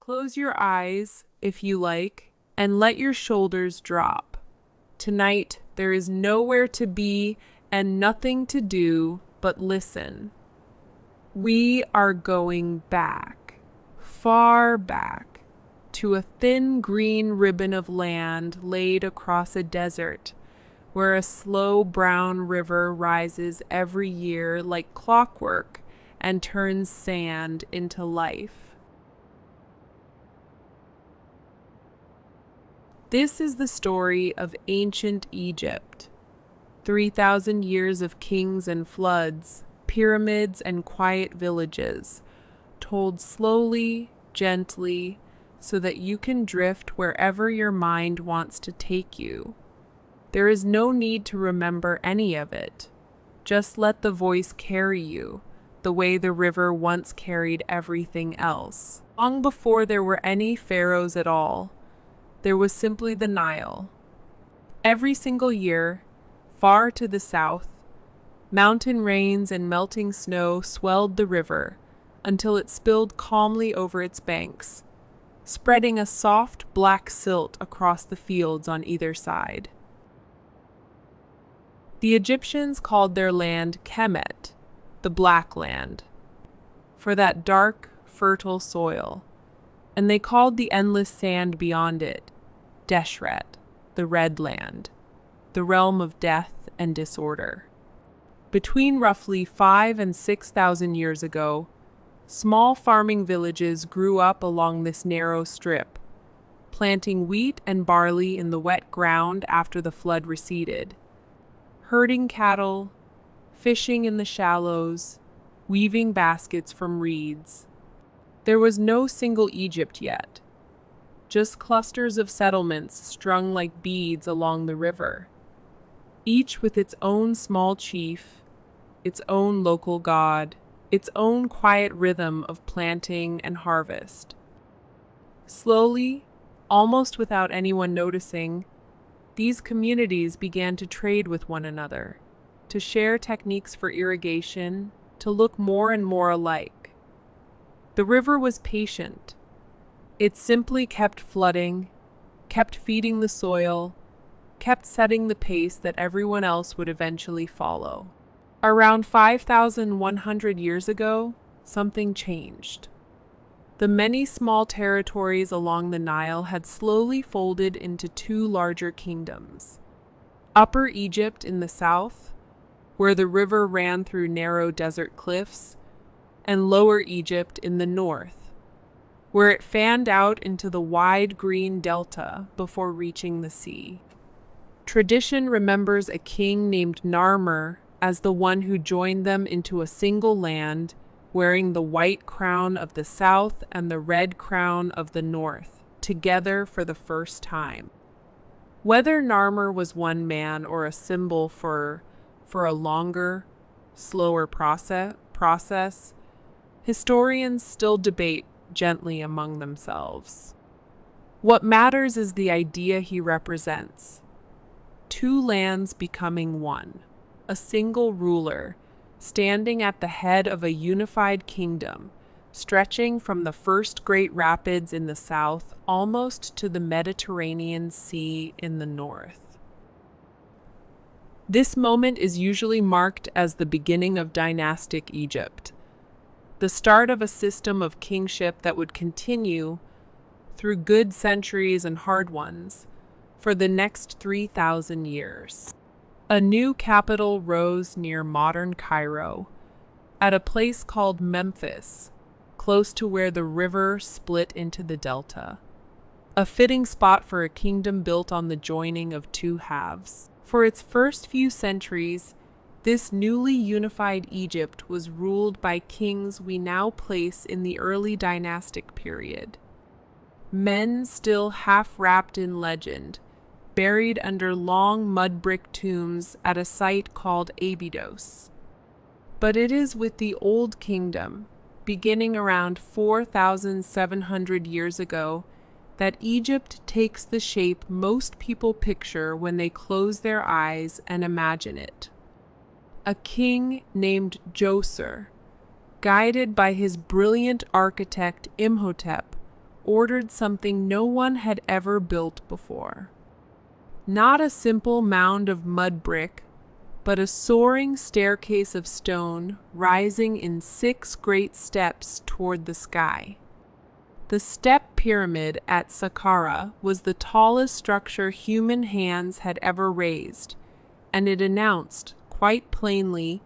Close your eyes, if you like, and let your shoulders drop. Tonight, there is nowhere to be and nothing to do but listen. We are going back, far back, to a thin green ribbon of land laid across a desert, where a slow brown river rises every year like clockwork and turns sand into life. This is the story of ancient Egypt. 3,000 years of kings and floods, pyramids and quiet villages, told slowly, gently, so that you can drift wherever your mind wants to take you. There is no need to remember any of it. Just let the voice carry you, the way the river once carried everything else. Long before there were any pharaohs at all, there was simply the Nile. Every single year, far to the south, mountain rains and melting snow swelled the river until it spilled calmly over its banks, spreading a soft black silt across the fields on either side. The Egyptians called their land Kemet, the Black Land, for that dark, fertile soil, and they called the endless sand beyond it Deshret, the Red Land, the realm of death and disorder. Between roughly 5,000 and 6,000 years ago, small farming villages grew up along this narrow strip, planting wheat and barley in the wet ground after the flood receded, herding cattle, fishing in the shallows, weaving baskets from reeds. There was no single Egypt yet, just clusters of settlements strung like beads along the river, each with its own small chief, its own local god, its own quiet rhythm of planting and harvest. Slowly, almost without anyone noticing, these communities began to trade with one another, to share techniques for irrigation, to look more and more alike. The river was patient. It simply kept flooding, kept feeding the soil, kept setting the pace that everyone else would eventually follow. Around 5,100 years ago, something changed. The many small territories along the Nile had slowly folded into two larger kingdoms. Upper Egypt in the south, where the river ran through narrow desert cliffs, and Lower Egypt in the north, where it fanned out into the wide green delta before reaching the sea. Tradition remembers a king named Narmer as the one who joined them into a single land, wearing the white crown of the south and the red crown of the north, together for the first time. Whether Narmer was one man or a symbol for a longer, slower process, historians still debate gently among themselves. What matters is the idea he represents. Two lands becoming one, a single ruler, standing at the head of a unified kingdom, stretching from the first great rapids in the south almost to the Mediterranean Sea in the north. This moment is usually marked as the beginning of dynastic Egypt, the start of a system of kingship that would continue through good centuries and hard ones for the next 3,000 years. A new capital rose near modern Cairo, at a place called Memphis, close to where the river split into the delta. A fitting spot for a kingdom built on the joining of two halves. For its first few centuries, this newly unified Egypt was ruled by kings we now place in the early dynastic period. Men still half wrapped in legend, buried under long mud brick tombs at a site called Abydos. But it is with the Old Kingdom, beginning around 4,700 years ago, that Egypt takes the shape most people picture when they close their eyes and imagine it. A king named Djoser, guided by his brilliant architect Imhotep, ordered something no one had ever built before. Not a simple mound of mud brick, but a soaring staircase of stone rising in 6 great steps toward the sky. The step pyramid at Saqqara was the tallest structure human hands had ever raised, and it announced, quite plainly,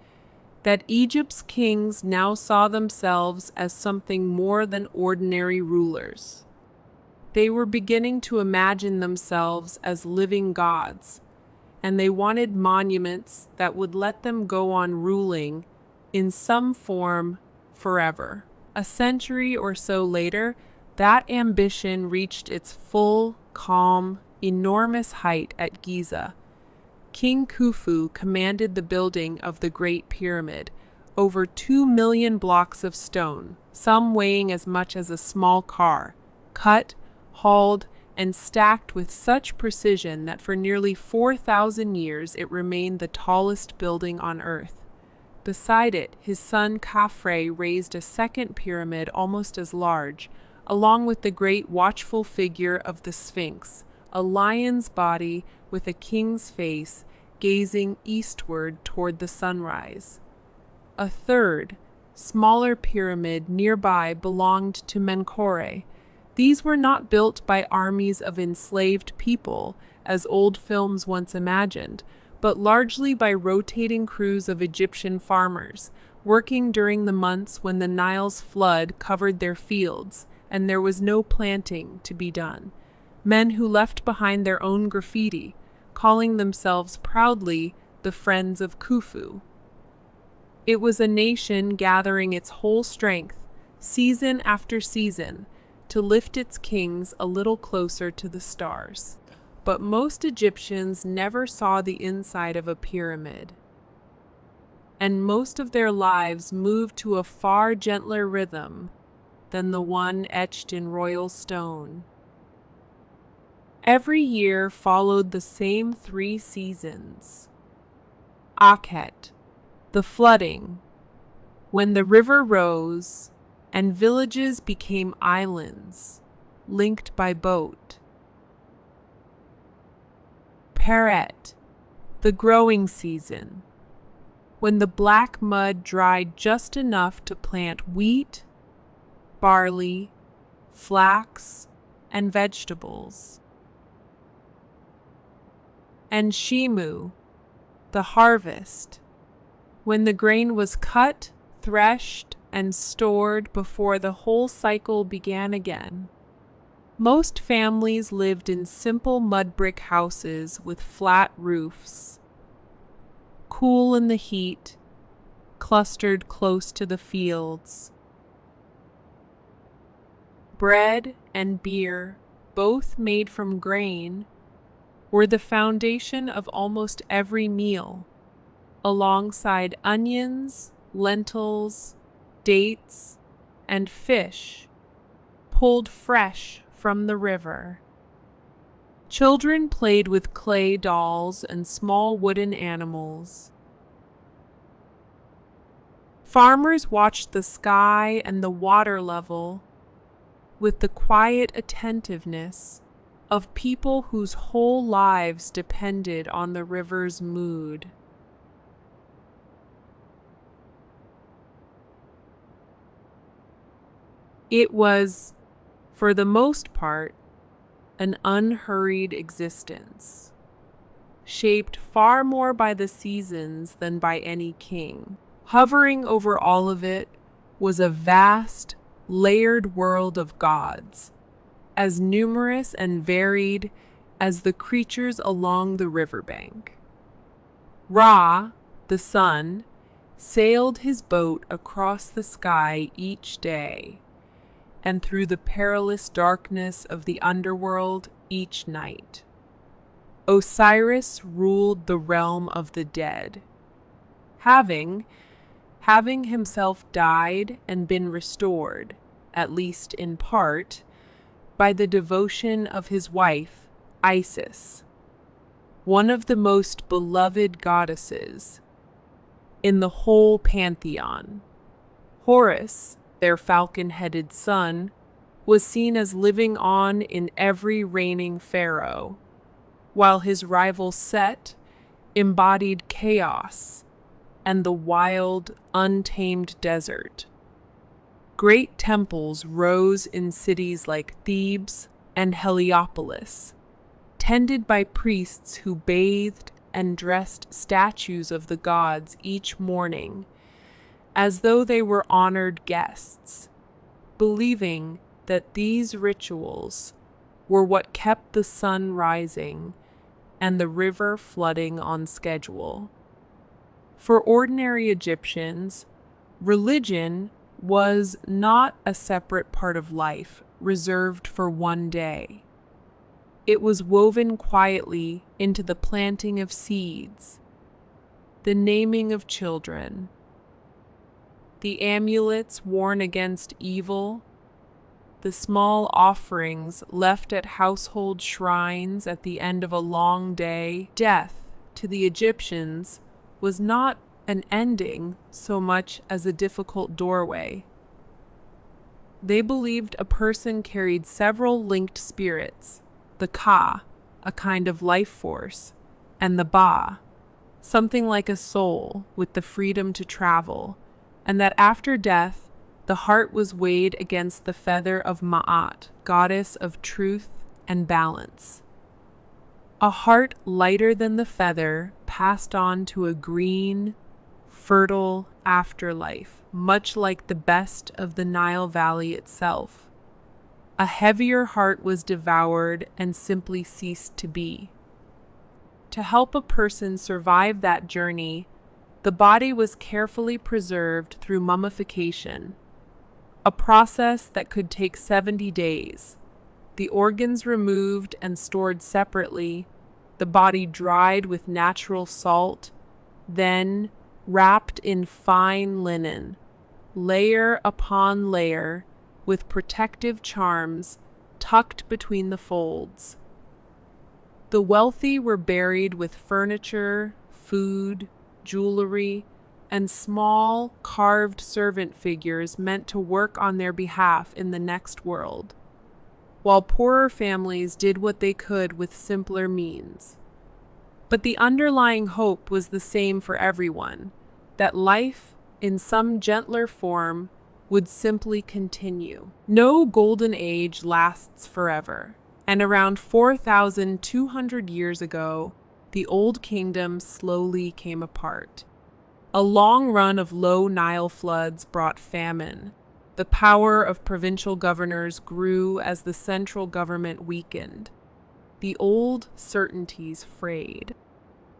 that Egypt's kings now saw themselves as something more than ordinary rulers. They were beginning to imagine themselves as living gods, and they wanted monuments that would let them go on ruling in some form forever. A century or so later, that ambition reached its full, calm, enormous height at Giza. King Khufu commanded the building of the Great Pyramid, over 2 million blocks of stone, some weighing as much as a small car, cut, hauled, and stacked with such precision that for nearly 4,000 years it remained the tallest building on Earth. Beside it, his son Khafre raised a second pyramid almost as large, along with the great watchful figure of the Sphinx, a lion's body with a king's face, gazing eastward toward the sunrise. A third, smaller pyramid nearby belonged to Menkaure. These were not built by armies of enslaved people, as old films once imagined, but largely by rotating crews of Egyptian farmers, working during the months when the Nile's flood covered their fields and there was no planting to be done. Men who left behind their own graffiti, calling themselves proudly the Friends of Khufu. It was a nation gathering its whole strength, season after season, to lift its kings a little closer to the stars. But most Egyptians never saw the inside of a pyramid, and most of their lives moved to a far gentler rhythm than the one etched in royal stone. Every year followed the same 3 seasons. Akhet, the flooding, when the river rose and villages became islands, linked by boat. Peret, the growing season, when the black mud dried just enough to plant wheat, barley, flax, and vegetables. And Shimu, the harvest, when the grain was cut, threshed, and stored before the whole cycle began again. Most families lived in simple mud brick houses with flat roofs, cool in the heat, clustered close to the fields. Bread and beer, both made from grain, were the foundation of almost every meal, alongside onions, lentils, dates, and fish, pulled fresh from the river. Children played with clay dolls and small wooden animals. Farmers watched the sky and the water level with the quiet attentiveness of people whose whole lives depended on the river's mood. It was, for the most part, an unhurried existence, shaped far more by the seasons than by any king. Hovering over all of it was a vast, layered world of gods, as numerous and varied as the creatures along the riverbank. Ra, the sun, sailed his boat across the sky each day, and through the perilous darkness of the underworld each night. Osiris ruled the realm of the dead, having himself died and been restored, at least in part, by the devotion of his wife, Isis, one of the most beloved goddesses in the whole pantheon. Horus, their falcon-headed son, was seen as living on in every reigning pharaoh, while his rival Set embodied chaos and the wild, untamed desert. Great temples rose in cities like Thebes and Heliopolis, tended by priests who bathed and dressed statues of the gods each morning, as though they were honored guests, believing that these rituals were what kept the sun rising and the river flooding on schedule. For ordinary Egyptians, religion was not a separate part of life reserved for one day. It was woven quietly into the planting of seeds, the naming of children, the amulets worn against evil, the small offerings left at household shrines at the end of a long day. Death, to the Egyptians, was not an ending so much as a difficult doorway. They believed a person carried several linked spirits, the Ka, a kind of life force, and the Ba, something like a soul with the freedom to travel, and that after death, the heart was weighed against the feather of Ma'at, goddess of truth and balance. A heart lighter than the feather passed on to a green, fertile afterlife, much like the best of the Nile Valley itself. A heavier heart was devoured and simply ceased to be. To help a person survive that journey, the body was carefully preserved through mummification, a process that could take 70 days. The organs removed and stored separately, the body dried with natural salt, then wrapped in fine linen, layer upon layer, with protective charms tucked between the folds. The wealthy were buried with furniture, food, jewelry, and small, carved servant figures meant to work on their behalf in the next world, while poorer families did what they could with simpler means. But the underlying hope was the same for everyone, that life, in some gentler form, would simply continue. No golden age lasts forever, and around 4,200 years ago, the Old Kingdom slowly came apart. A long run of low Nile floods brought famine. The power of provincial governors grew as the central government weakened. The old certainties frayed.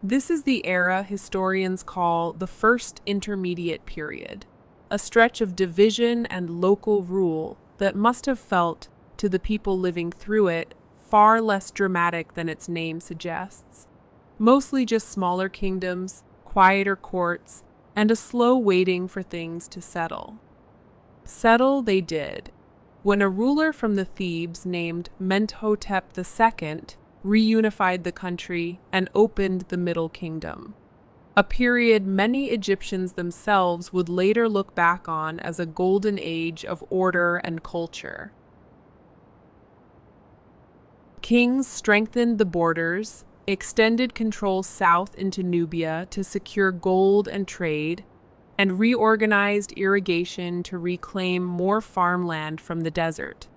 This is the era historians call the First Intermediate Period, a stretch of division and local rule that must have felt, to the people living through it, far less dramatic than its name suggests. Mostly just smaller kingdoms, quieter courts, and a slow waiting for things to settle. Settle they did, when a ruler from the Thebes named Mentuhotep II reunified the country and opened the Middle Kingdom, a period many Egyptians themselves would later look back on as a golden age of order and culture. Kings strengthened the borders, extended control south into Nubia to secure gold and trade, and reorganized irrigation to reclaim more farmland from the desert.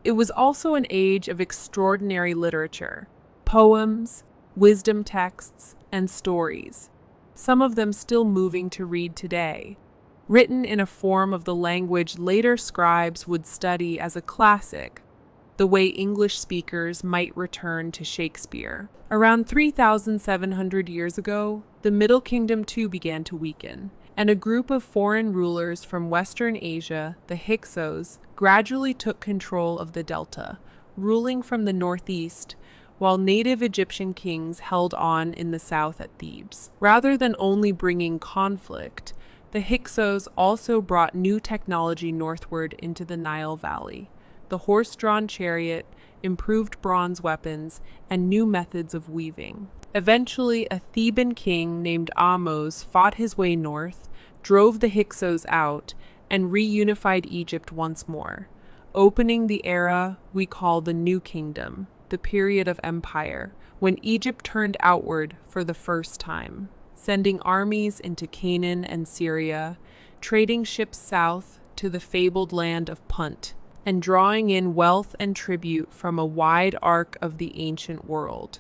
It was also an age of extraordinary literature, poems, wisdom texts, and stories, some of them still moving to read today, written in a form of the language later scribes would study as a classic, the way English speakers might return to Shakespeare. Around 3,700 years ago, the Middle Kingdom too began to weaken, and a group of foreign rulers from Western Asia, the Hyksos, gradually took control of the delta, ruling from the northeast, while native Egyptian kings held on in the south at Thebes. Rather than only bringing conflict, the Hyksos also brought new technology northward into the Nile Valley: the horse-drawn chariot, improved bronze weapons, and new methods of weaving. Eventually, a Theban king named Ahmose fought his way north, drove the Hyksos out, and reunified Egypt once more. opening the era we call the New Kingdom, the period of empire, when Egypt turned outward for the first time, sending armies into Canaan and Syria, trading ships south to the fabled land of Punt, and drawing in wealth and tribute from a wide arc of the ancient world.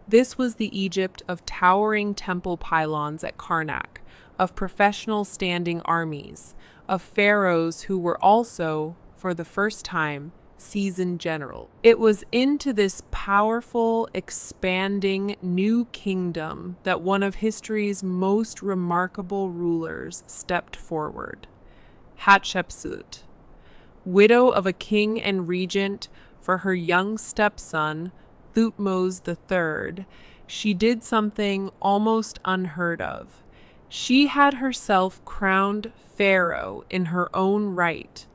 This was the Egypt of towering temple pylons at Karnak, of professional standing armies, of pharaohs who were also, for the first time, seasoned generals. It was into this powerful, expanding new kingdom that one of history's most remarkable rulers stepped forward. Hatshepsut, widow of a king and regent for her young stepson, Thutmose III, she did something almost unheard of. She had herself crowned pharaoh in her own right,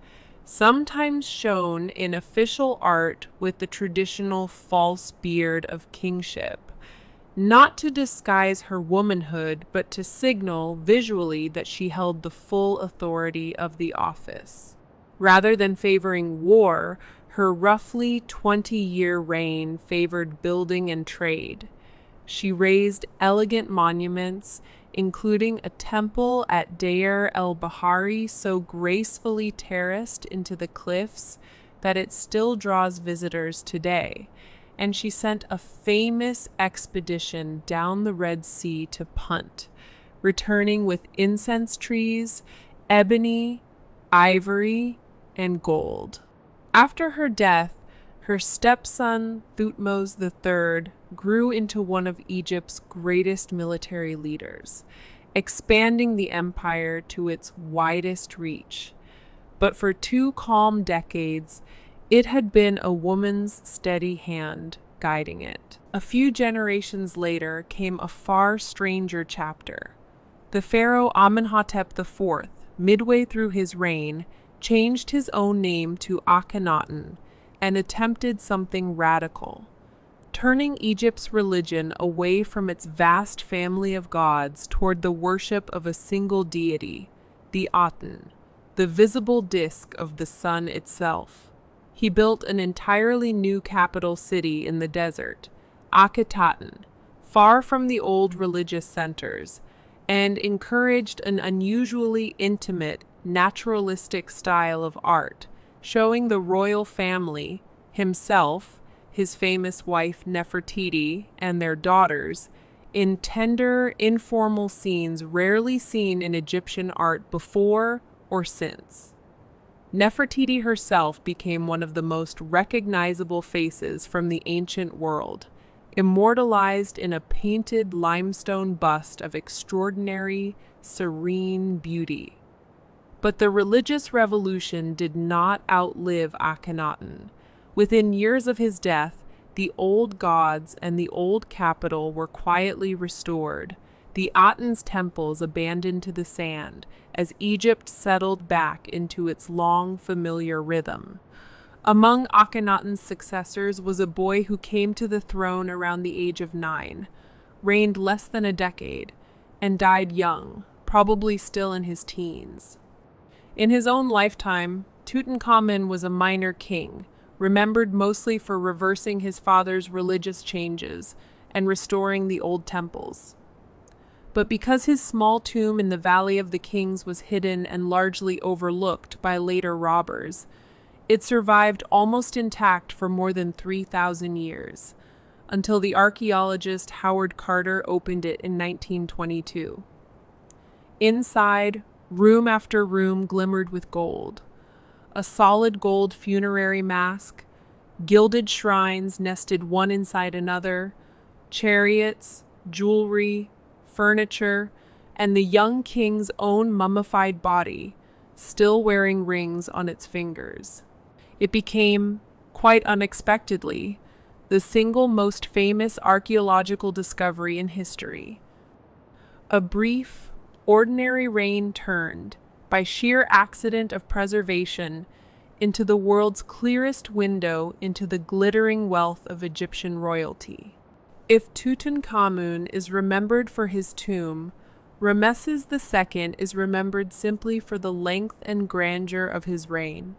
sometimes shown in official art with the traditional false beard of kingship, not to disguise her womanhood, but to signal visually that she held the full authority of the office. Rather than favoring war, her roughly 20-year reign favored building and trade. She raised elegant monuments, including a temple at Deir el-Bahari so gracefully terraced into the cliffs that it still draws visitors today. And she sent a famous expedition down the Red Sea to Punt, returning with incense trees, ebony, ivory, and gold. After her death, her stepson Thutmose III grew into one of Egypt's greatest military leaders, expanding the empire to its widest reach. But for 2 calm decades, it had been a woman's steady hand guiding it. A few generations later came a far stranger chapter. The pharaoh Amenhotep IV, midway through his reign, changed his own name to Akhenaten and attempted something radical, turning Egypt's religion away from its vast family of gods toward the worship of a single deity, the Aten, the visible disk of the sun itself. He built an entirely new capital city in the desert, Akhetaten, far from the old religious centers, and encouraged an unusually intimate, naturalistic style of art, showing the royal family, himself, his famous wife Nefertiti, and their daughters, in tender, informal scenes rarely seen in Egyptian art before or since. Nefertiti herself became one of the most recognizable faces from the ancient world, immortalized in a painted limestone bust of extraordinary, serene beauty. But the religious revolution did not outlive Akhenaten. Within years of his death, the old gods and the old capital were quietly restored, the Aten's temples abandoned to the sand, as Egypt settled back into its long, familiar rhythm. Among Akhenaten's successors was a boy who came to the throne around the age of 9, reigned less than a decade, and died young, probably still in his teens. In his own lifetime, Tutankhamun was a minor king, remembered mostly for reversing his father's religious changes and restoring the old temples. But because his small tomb in the Valley of the Kings was hidden and largely overlooked by later robbers, it survived almost intact for more than 3,000 years, until the archaeologist Howard Carter opened it in 1922. Inside, room after room glimmered with gold. A solid gold funerary mask, gilded shrines nested one inside another, chariots, jewelry, furniture, and the young king's own mummified body, still wearing rings on its fingers. It became, quite unexpectedly, the single most famous archaeological discovery in history. A brief, ordinary reign turned, by sheer accident of preservation, into the world's clearest window into the glittering wealth of Egyptian royalty. If Tutankhamun is remembered for his tomb, Ramesses II is remembered simply for the length and grandeur of his reign.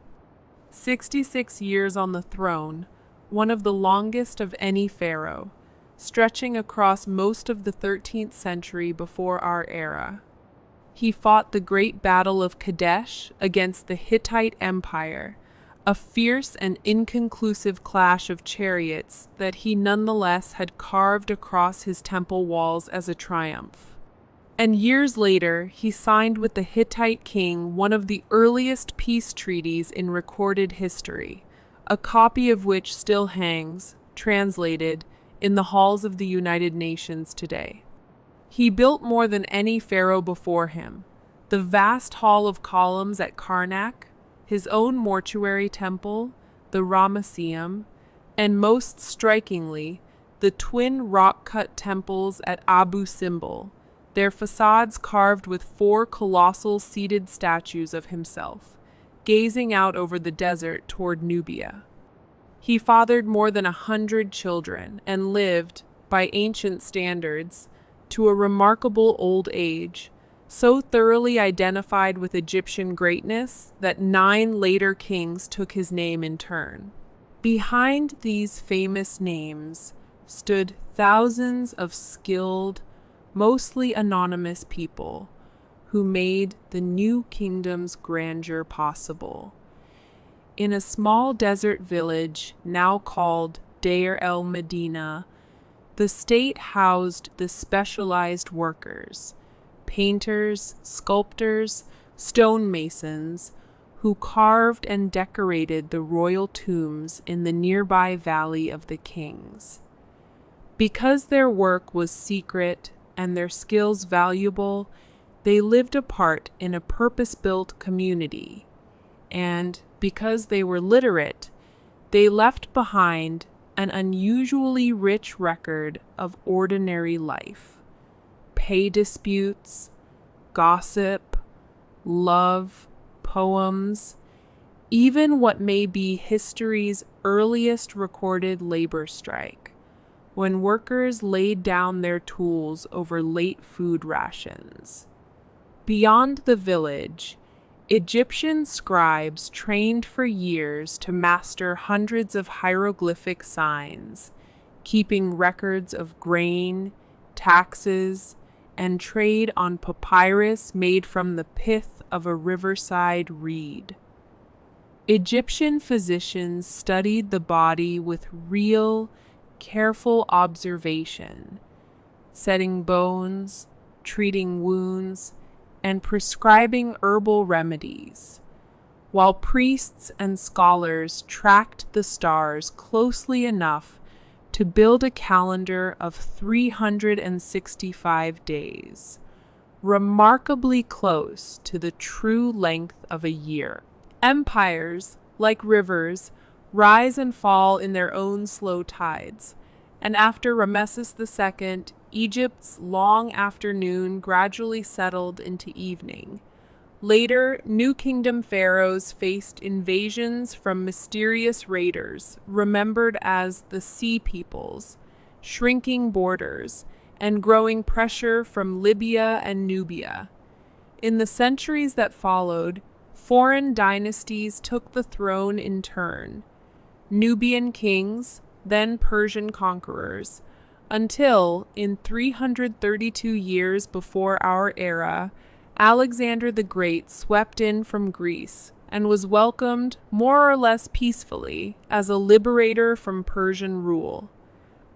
66 years on the throne, one of the longest of any pharaoh, stretching across most of the 13th century before our era. He fought the Great Battle of Kadesh against the Hittite Empire, a fierce and inconclusive clash of chariots that he nonetheless had carved across his temple walls as a triumph. And years later, he signed with the Hittite king one of the earliest peace treaties in recorded history, a copy of which still hangs, translated, in the halls of the United Nations today. He built more than any pharaoh before him: the vast hall of columns at Karnak, his own mortuary temple, the Ramesseum, and most strikingly, the twin rock-cut temples at Abu Simbel, their facades carved with 4 colossal seated statues of himself, gazing out over the desert toward Nubia. He fathered more than 100 children and lived, by ancient standards, to a remarkable old age, so thoroughly identified with Egyptian greatness that 9 later kings took his name in turn. Behind these famous names stood thousands of skilled, mostly anonymous people who made the new kingdom's grandeur possible. In a small desert village now called Deir el-Medina, the state housed the specialized workers, painters, sculptors, stonemasons, who carved and decorated the royal tombs in the nearby Valley of the Kings. Because their work was secret and their skills valuable, they lived apart in a purpose-built community. And because they were literate, they left behind an unusually rich record of ordinary life: pay disputes, gossip, love, poems, even what may be history's earliest recorded labor strike, when workers laid down their tools over late food rations. Beyond the village, Egyptian scribes trained for years to master hundreds of hieroglyphic signs, keeping records of grain, taxes, and trade on papyrus made from the pith of a riverside reed. Egyptian physicians studied the body with real, careful observation, setting bones, treating wounds, and prescribing herbal remedies, while priests and scholars tracked the stars closely enough to build a calendar of 365 days, remarkably close to the true length of a year. Empires, like rivers, rise and fall in their own slow tides, and after Ramesses II, Egypt's long afternoon gradually settled into evening. Later, New Kingdom pharaohs faced invasions from mysterious raiders, remembered as the Sea Peoples, shrinking borders, and growing pressure from Libya and Nubia. In the centuries that followed, foreign dynasties took the throne in turn: Nubian kings, then Persian conquerors, until, in 332 years before our era, Alexander the Great swept in from Greece and was welcomed, more or less peacefully, as a liberator from Persian rule.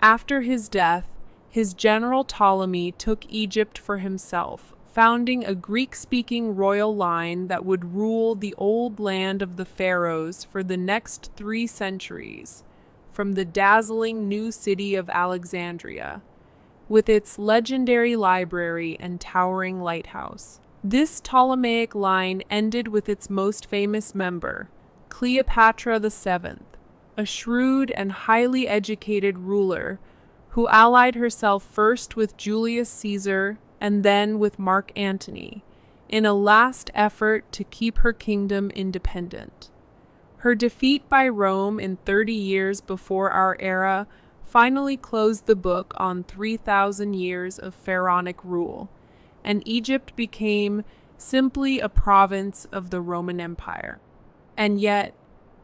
After his death, his general Ptolemy took Egypt for himself, founding a Greek-speaking royal line that would rule the old land of the pharaohs for the next 3 centuries, from the dazzling new city of Alexandria, with its legendary library and towering lighthouse. This Ptolemaic line ended with its most famous member, Cleopatra VII, a shrewd and highly educated ruler who allied herself first with Julius Caesar and then with Mark Antony, in a last effort to keep her kingdom independent. Her defeat by Rome in 30 years before our era finally closed the book on 3,000 years of pharaonic rule, and Egypt became simply a province of the Roman Empire. And yet,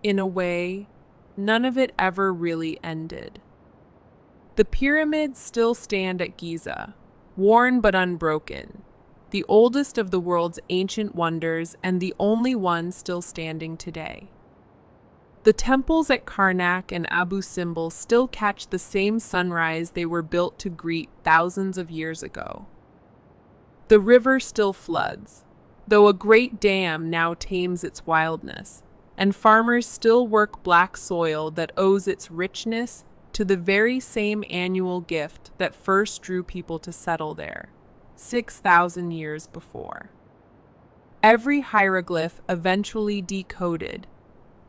In a way, none of it ever really ended. The pyramids still stand at Giza, worn but unbroken, the oldest of the world's ancient wonders and the only one still standing today. The temples at Karnak and Abu Simbel still catch the same sunrise they were built to greet thousands of years ago. The river still floods, though a great dam now tames its wildness, and farmers still work black soil that owes its richness to the very same annual gift that first drew people to settle there, 6,000 years before. Every hieroglyph eventually decoded,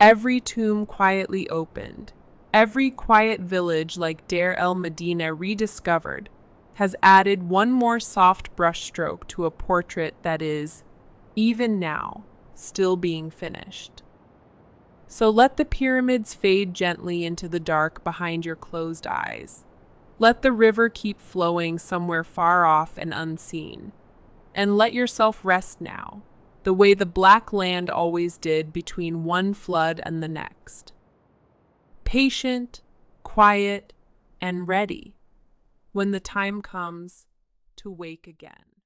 every tomb quietly opened, every quiet village like Deir el Medina rediscovered, has added one more soft brushstroke to a portrait that is, even now, still being finished. So let the pyramids fade gently into the dark behind your closed eyes. Let the river keep flowing somewhere far off and unseen. And let yourself rest now, the way the Black Land always did between one flood and the next. Patient, quiet, and ready when the time comes to wake again.